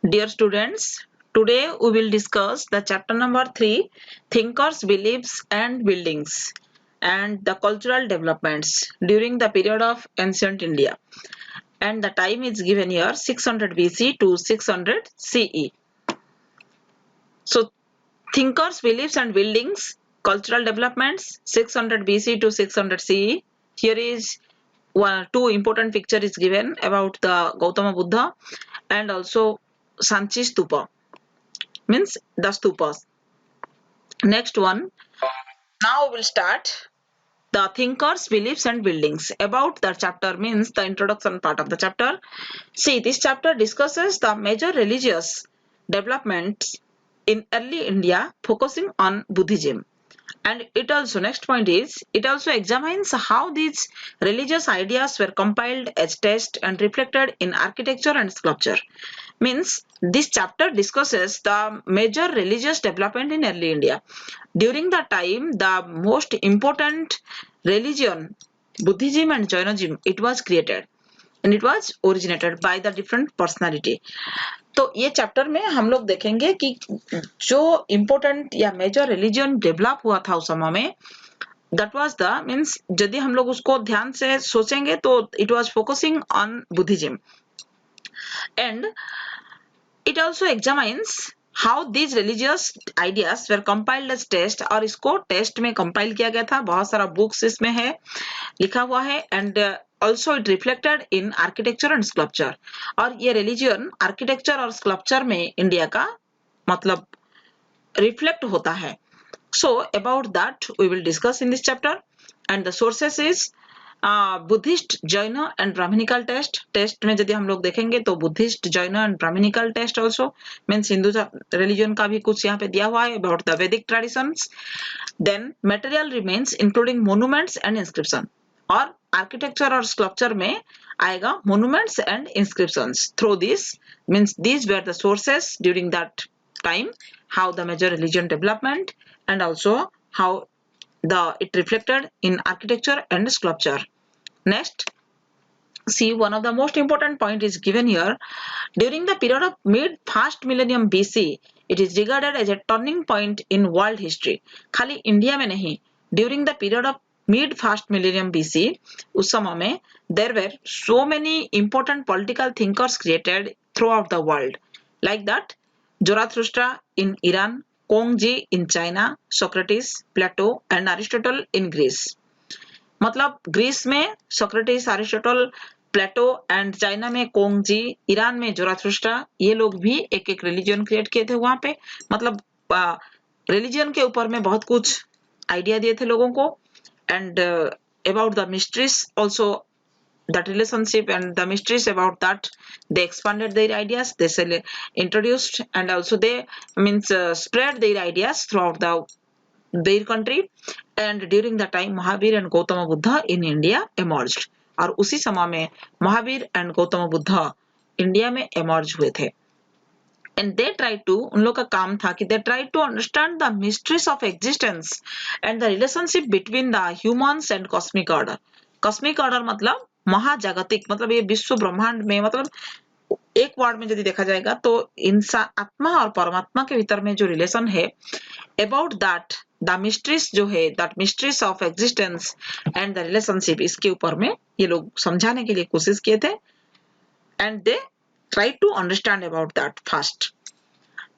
Dear students, today we will discuss the chapter number 3, Thinkers, Beliefs and Buildings and the cultural developments during the period of ancient India. And the time is given here 600 BC to 600 CE. So, Thinkers, Beliefs and Buildings, cultural developments 600 BC to 600 CE. Here is two important picture is given about the Gautama Buddha and also Sanchi Stupa, means the stupas. Next one. Now we'll start the thinkers, beliefs and buildings. About the chapter means the introduction part of the chapter. See, this chapter discusses the major religious developments in early India focusing on Buddhism. And it also, next point is, it also examines how these religious ideas were compiled as text and reflected in architecture and sculpture. Means this chapter discusses the major religious development in early India. During the time, the most important religion, Buddhism and Jainism, it was created and it was originated by the different personality. तो ये chapter में हम लोग देखेंगे कि जो important या major religion develop हुआ था उस समय में, दैट वाज द मीन्स यदि हम लोग उसको ध्यान से सोचेंगे तो it was focusing on Buddhism and it also examines how these religious ideas were compiled as text, और इसको टेस्ट में कंपाइल किया गया था, बहुत सारा बुक्स इसमें है, लिखा हुआ है and also it reflected in architecture and sculpture. और ये religion architecture और sculpture में इंडिया का मतलब reflect होता है. So about that we will discuss in this chapter, and the sources is Buddhist, Jaina and Brahminical text. Text में यदि हम लोग देखेंगे तो Buddhist, Jaina and Brahminical text also means Hindu religion का भी कुछ यहाँ पे दिया हुआ है about the Vedic traditions. Then material remains including monuments and inscription. और आर्किटेक्चर और स्कल्पचर में आएगा monuments and inscriptions. Through this means these were the sources during that time, how the major religion development and also how the it reflected in architecture and sculpture. Next, see, one of the most important point is given here. During the period of mid first millennium BC, it is regarded as a turning point in world history. खाली India में नहीं, during the period of mid first millennium BC, उस समय में there were so many important political thinkers created throughout the world, like that Zarathustra in Iran, Kongji in China, Socrates, Plato and Aristotle in Greece. मतलब Greece में Socrates, Aristotle, Plato and China में Kongzi, Iran में जोराथुस्ट्रा, ये लोग भी एक एक religion create किए थे वहां पे. मतलब रिलीजन के ऊपर में बहुत कुछ आइडिया दिए थे लोगों को. And about the mysteries also, that relationship and the mysteries about that, they expanded their ideas, they introduced and also they means spread their ideas throughout their country. And during the time Mahavir and Gautama Buddha in India emerged, और उसी समय में Mahavir and Gautam Buddha India में emerge हुए थे. And they tried to, उन लोग का काम था कि they tried to understand the mysteries of existence and the relationship between the humans and cosmic order. cosmic order मतलब महाजागतिक, मतलब ये विश्व ब्रह्मांड में, मतलब एक वर्ड में यदि देखा जाएगा तो इंसान, आत्मा और परमात्मा के भीतर में जो रिलेशन है, अबाउट दैट द मिस्ट्रीज जो है, that mysteries of existence and the relationship, इसके ऊपर में ये लोग समझाने के लिए कोशिश किए थे. And they try to understand about that first.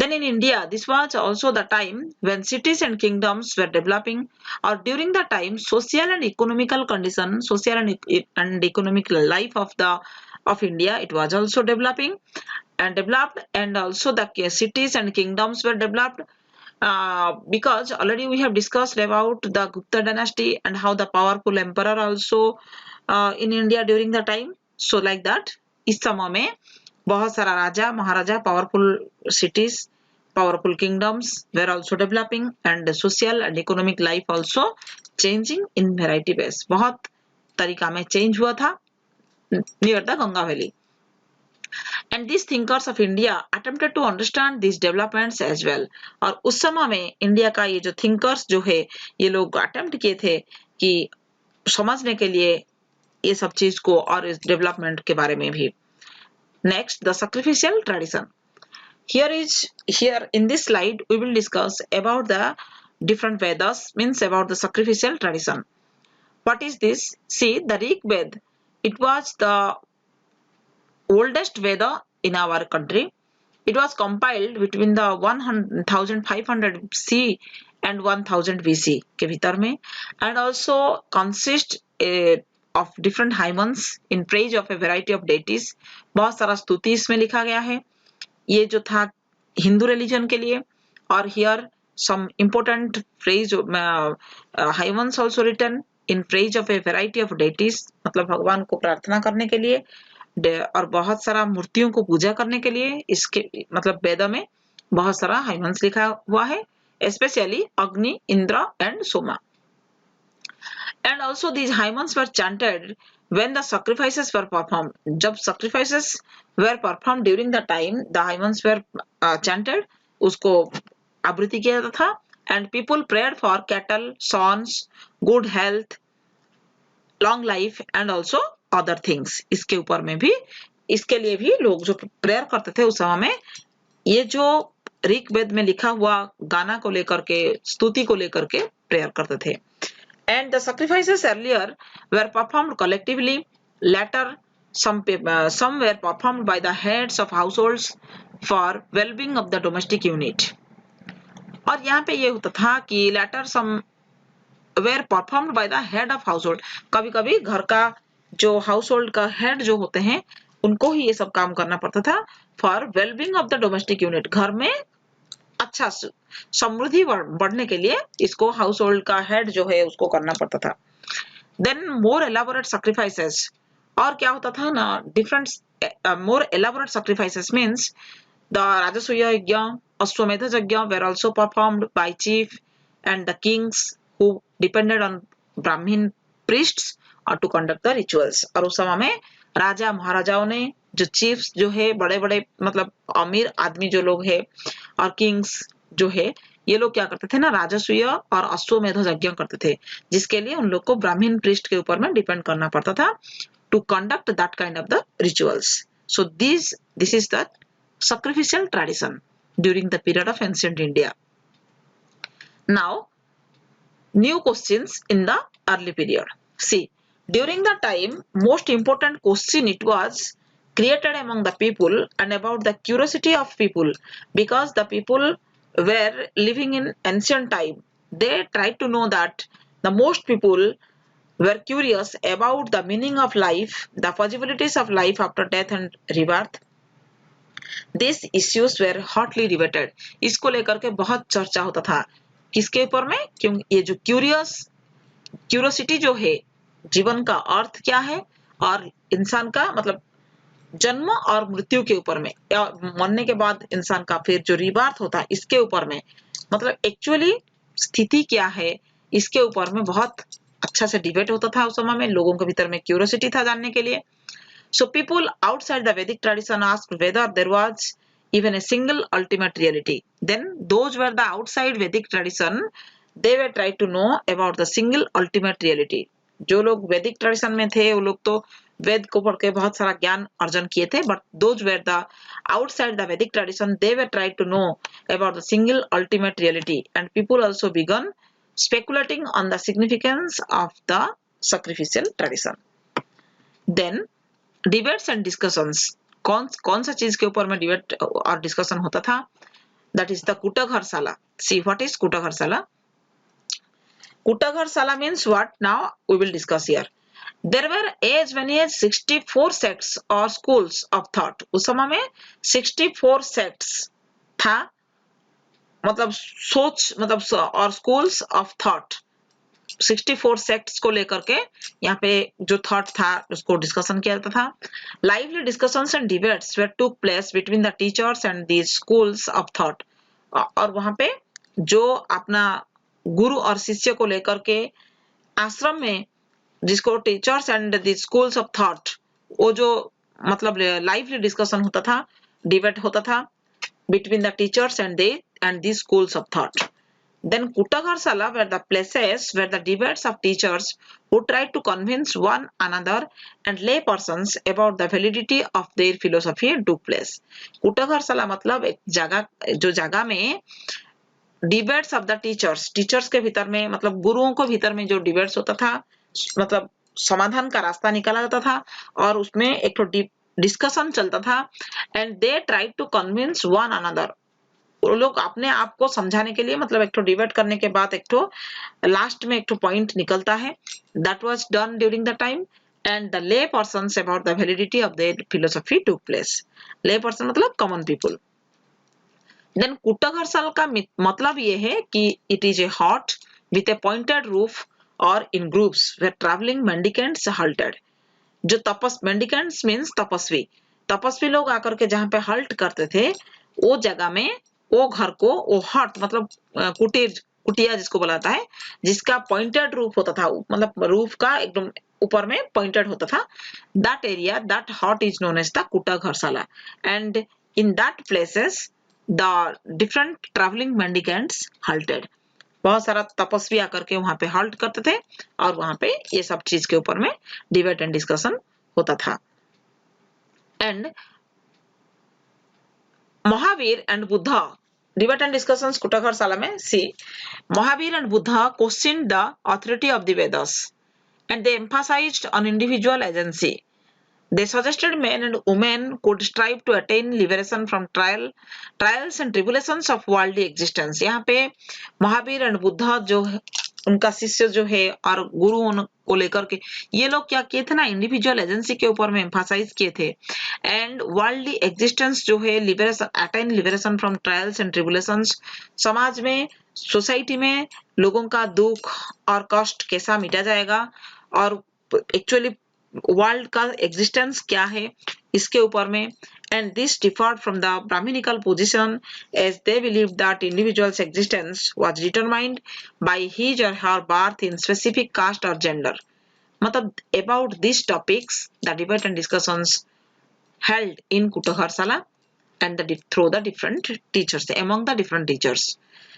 Then in India, this was also the time when cities and kingdoms were developing, or during the time social and economical condition, social and economic life of India, it was also developing and developed, and also the cities and kingdoms were developed. Because already we have discussed about the Gupta dynasty and how the powerful emperor also in India during the time. So like that, इस समय में बहुत सारा राजा महाराजा, powerful cities, powerful kingdoms were also developing, and social and economic life also changing in variety ways. बहुत तरीका में चेंज हुआ था near the Ganga Valley. And these thinkers of India attempted to understand these developments as well. और उस समय में India का ये जो thinkers जो है, ये लोग attempt किए थे कि समझने के लिए ये सब चीज को और इस डेवलपमेंट के बारे में भी. Next, the sacrificial tradition. Here in this slide we will discuss about the different Vedas, means about the sacrificial tradition. What is this? See, the Rig Veda, it was the oldest Veda in our country. It was compiled between the 1500 C and 1000 BC के भीतर में, and also consists of different hymns in praise of a variety of deities. बहुत सारा स्तुति इसमें लिखा गया है, ये जो था हिंदू रिलीजन के लिए. और here some important phrase hymns also written in praise of a variety of deities, मतलब भगवान को प्रार्थना करने के लिए और बहुत सारा मूर्तियों को पूजा करने के लिए. इसके मतलब वेद में बहुत सारा हाइमन्स लिखा हुआ है, स्पेशली अग्नि, Indra and Soma. And also these हाइमन्स were chanted when the sacrifices were performed. जब sacrifices were performed during the time the hymns were chanted, उसको आवृत्ति किया जाता था. and people prayed for cattle, sons, good health, long life and also other things. इसके ऊपर में भी, इसके लिए भी लोग जो प्रेयर करते थे उस समय में, ये जो ऋग वेद में लिखा हुआ गाना को लेकर के, स्तुति को लेकर के प्रेयर करते थे. And the sacrifices earlier were performed collectively. Later, some were performed by the heads of households for well-being of the domestic unit. और यहाँ पे ये होता था कि later some were performed by the head of household. कभी-कभी घर का जो household का head जो होते हैं, उनको ही ये सब काम करना पड़ता था for well-being of the domestic unit. घर में अच्छा समृद्धि बढ़ने के लिए इसको हाउस होल्ड का हेड जो है उसको करना पड़ता था. देन मोर एलाबोरेट सैक्रिफाइसेस, और क्या होता था ना, different more elaborate sacrifices means the राजसूय यज्ञ, अश्वमेध यज्ञ were also performed by chief and the kings who depended on Brahmin priests to conduct the rituals. और उस समय में राजा महाराजाओं ने, जो चीफ्स जो है, बड़े बड़े मतलब अमीर आदमी जो लोग है, और किंग्स जो है, ये लोग क्या करते थे ना, राजसूय और अश्वमेध यज्ञ करते थे, जिसके लिए उन लोग को ब्राह्मण प्रीस्ट के ऊपर में डिपेंड करना पड़ता था to conduct that kind of the rituals. So this is the sacrificial tradition during the period of ancient India. Now, new questions in the early period. See, during the time, most important question it was created among the people and about the curiosity of people, because the people were living in ancient time. They tried to know that the most people were curious about the meaning of life, the possibilities of life after death and rebirth. These issues were hotly debated. इसको लेकर के बहुत चर्चा होता था. किसके ऊपर में? क्योंकि ये जो क्यूरियोसिटी जो है, जीवन का अर्थ क्या है और इंसान का मतलब जन्म और मृत्यु के ऊपर में, या मरने के बाद इंसान का फिर जो रीबर्थ होता है, इसके ऊपर में, मतलब एक्चुअली स्थिति क्या है, इसके ऊपर में बहुत अच्छा से डिबेट होता था. उस समय में लोगों के भीतर में क्यूरियोसिटी था जानने के लिए. So people outside the Vedic tradition asked whether there was even a single ultimate reality. Then those were the outside Vedic tradition, they were trying to know about the single ultimate reality. जो लोग वैदिक tradition में थे वो लोग तो वेद को पढ़ के बहुत सारा ज्ञान अर्जन किए थे, but those were the outside the Vedic tradition, they were trying to know about the single ultimate reality, and people also began speculating on the significance of the sacrificial tradition. Then debates and discussions, कौन सा चीज के ऊपर में debate और discussion होता था? That is the कुटघरशाला. सी व्हाट इज कुटघरशाला? कुटघरशाला means what? Now we will discuss here. There were as many as 64 sects और schools of thought. उस समय में 64 sects था, मतलब सोच, मतलब और schools of thought. 64 सेक्ट्स को लेकर के यहाँ पे जो थॉट था उसको डिस्कशन किया जाता था. Lively discussions and debates where took place between the teachers and the schools of thought. और वहां पे जो अपना गुरु और शिष्य को लेकर के आश्रम में, जिसको teachers and the schools of thought, वो जो मतलब लाइवली डिस्कशन होता था, डिबेट होता था between the teachers and the schools of thought. Then Kutagharsala were the places where the debates of teachers who tried to convince one another and lay persons about the validity of their philosophy took place. Kutagharsala मतलब एक जगह जो जगह में debates of the teachers के भीतर में मतलब गुरुओं को भीतर में जो डिबेट्स होता था मतलब समाधान का रास्ता निकाला जाता था और उसमें एक तो डिस्कशन चलता था and they try to convince one another वो लोग अपने आप को समझाने के लिए मतलब एक तो डिबेट करने के बाद एक तो लास्ट में एक तो पॉइंट निकलता है that was done during the time and the lay persons about the validity of their philosophy took place lay person मतलब कॉमन पीपल देन कुटघरसाल का मतलब ये है कि it is a hut with a pointed roof और in groups where travelling mendicants halted जो mendicants means तपस्वी लोग आकर के जहां पे हल्ट करते थे वो जगह में वो घर को वो हट मतलब कुटिया जिसको बुलाता है जिसका पॉइंटेड रूफ होता था मतलब रूफ का एकदम ऊपर में पॉइंटेड होता था that area that hut is known as the कुटघरसाला and in that places the different travelling mendicants halted बहुत सारा तपस्वी आकर के वहां पे हल्ट करते थे और वहां पे ये सब चीज के ऊपर में डिबेट एंड डिस्कशन होता था and Mahavira and Buddha debate and discussions कुटघरसाला में see Mahavira and Buddha questioned the authority of the Vedas and they emphasized on individual agency. They suggested men and women could strive to attain liberation from trials and tribulations of worldly existence. यहाँ पे Mahavir and Buddha जो उनका शिष्य जो है और गुरु को लेकर के ये लोग क्या किए थे ना इंडिविजुअल एजेंसी के ऊपर में एम्फासाइज किए थे एंड वर्ल्डली एग्जिस्टेंस जो है liberation attain liberation from trials and tribulations समाज में सोसाइटी में लोगों का दुख और कष्ट कैसा मिटा जाएगा और एक्चुअली वर्ल्ड का एग्जिस्टेंस क्या है इसके ऊपर में and this differed from the Brahminical position as they believed that individual's existence was determined by his or her birth in specific caste or gender. मतलब about these topics the debate and discussions held in Kutagharsala and through the different teachers among the different teachers.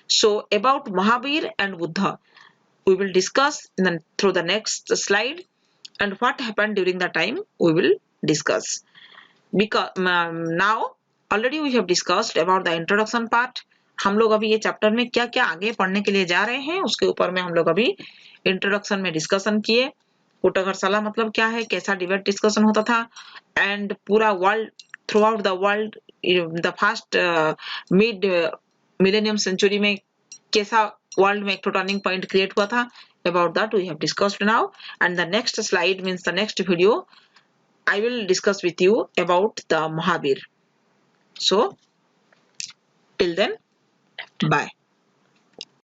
So about Mahavir and Buddha we will discuss through the next slide and what happened during the time we will discuss. Because now already we have discussed about the introduction part हम लोग अभी ये chapter में क्या क्या आगे पढ़ने के लिए जा रहे हैं उसके ऊपर में हम लोग अभी इंट्रोडक्शन में डिस्कशन किए कुटघरसाला मतलब क्या है कैसा डिबेट डिस्कशन होता था एंड पूरा world throughout the world the first mid millennium century में कैसा वर्ल्ड में एक टर्निंग पॉइंट क्रिएट हुआ था about that we have discussed now and the next slide means the next video I will discuss with you about the Mahavir. So till then bye.